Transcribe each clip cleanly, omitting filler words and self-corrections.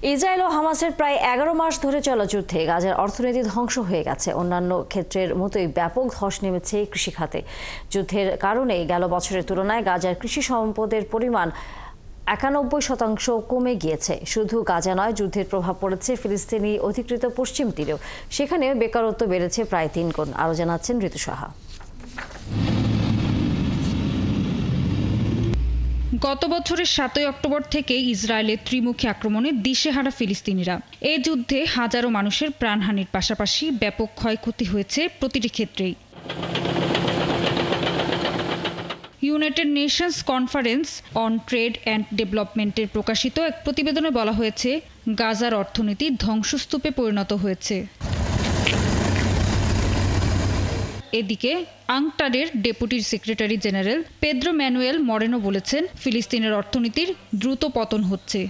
Israel ও হামাসের প্রায় 11 মাস ধরে চলা যুদ্ধে গাজার অর্থনীতি ধ্বংস হয়ে গেছে। অন্যান্য ক্ষেত্রের মতোই ব্যাপক ধস নেমেছে কৃষি খাতে। যুদ্ধের কারণে গেল বছরের তুলনায় গাজার কৃষি সম্পদের পরিমাণ 91% কমে গিয়েছে। শুধু গাজা নয়, যুদ্ধের প্রভাব পড়েছে ফিলিস্তিনি অধিকৃত পশ্চিম তীরেও। সেখানে বেকারত্ব বেড়েছে প্রায় 3 গুণ। আরও জানাচ্ছেন ঋতু সাহা। গত বছরের 7 অক্টোবর থেকে ইসরায়েলের ত্রিমুখী আক্রমণে দিশেহারা ফিলিস্তিনিরা। এই যুদ্ধে হাজারো মানুষের প্রাণহানির পাশাপাশি ব্যাপক ক্ষয়ক্ষতি হয়েছে প্রতিটি ক্ষেত্রেই। United Nations conference on trade and ডেভেলপমেন্টের প্রকাশিত এক প্রতিবেদনে বলা হয়েছে, গাজার অর্থনীতি ধ্বংসস্তূপে পরিণত হয়েছে। এদিকে আংটাডের deputy secretary general Pedro Manuel Moreno বলেছেন, ফিলিস্তিনের অর্থনীতির দ্রুত পতন হচ্ছে।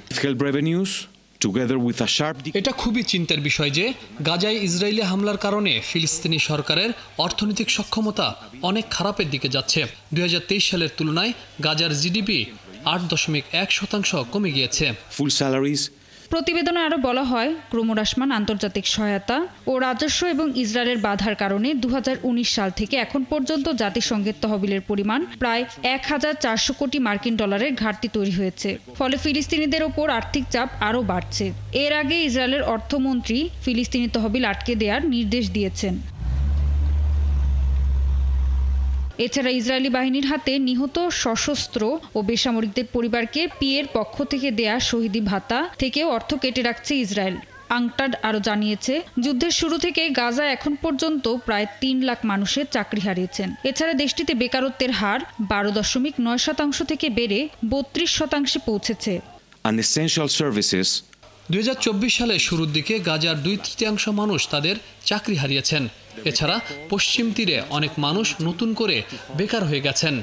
এটা খুবই চিন্তার বিষয় যে গাজায় ইসরায়েলি হামলার কারণে ফিলিস্তিনি সরকারের অর্থনৈতিক সক্ষমতা অনেক খারাপের দিকে যাচ্ছে। 2023 সালের তুলনায় গাজার জিডিপি 8.1% কমে গিয়েছে। প্রতিবেদনে আরও বলা হয়, ক্রমহ্রাসমান আন্তর্জাতিক সহায়তা ও রাজস্ব এবং ইসরায়েলের বাধার কারণে 2019 সাল থেকে এখন পর্যন্ত জাতিসংঘের তহবিলের পরিমাণ প্রায় 1400 কোটি মার্কিন ডলারের ঘাটতি তৈরি হয়েছে। ফলে ফিলিস্তিনিদের ওপর আর্থিক চাপ আরও বাড়ছে। এর আগে ইসরায়েলের অর্থমন্ত্রী ফিলিস্তিনি তহবিল আটকে দেওয়ার নির্দেশ দিয়েছেন। এছাড়া ইসরায়েলি বাহিনীর হাতে নিহত সশস্ত্র ও বেসামরিকদের পরিবারকে পিএর পক্ষ থেকে দেয়া শহীদি ভাতা থেকেও অর্থ কেটে রাখছে ইসরায়েল। আংটাড আরও জানিয়েছে, যুদ্ধের শুরু থেকে গাজা এখন পর্যন্ত প্রায় 3 লাখ মানুষের চাকরি হারিয়েছেন। এছাড়া দেশটিতে বেকারত্বের হার 12.9% থেকে বেড়ে 32% পৌঁছেছে। 2024 সালের শুরুর দিকে গাজার 2/3 মানুষ তাদের চাকরি হারিয়েছেন। এছাড়া পশ্চিম তীরে অনেক মানুষ নতুন করে বেকার হয়ে গেছেন।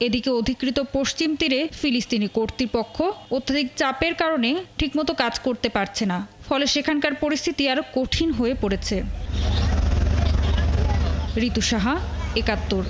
এদিকে অধিকৃত পশ্চিম তীরে ফিলিস্তিনি কর্তৃপক্ষ অত্যধিক চাপের কারণে ঠিকমতো কাজ করতে পারছে না। ফলে সেখানকার পরিস্থিতি আরও কঠিন হয়ে পড়েছে। ঋতু সাহা, 71।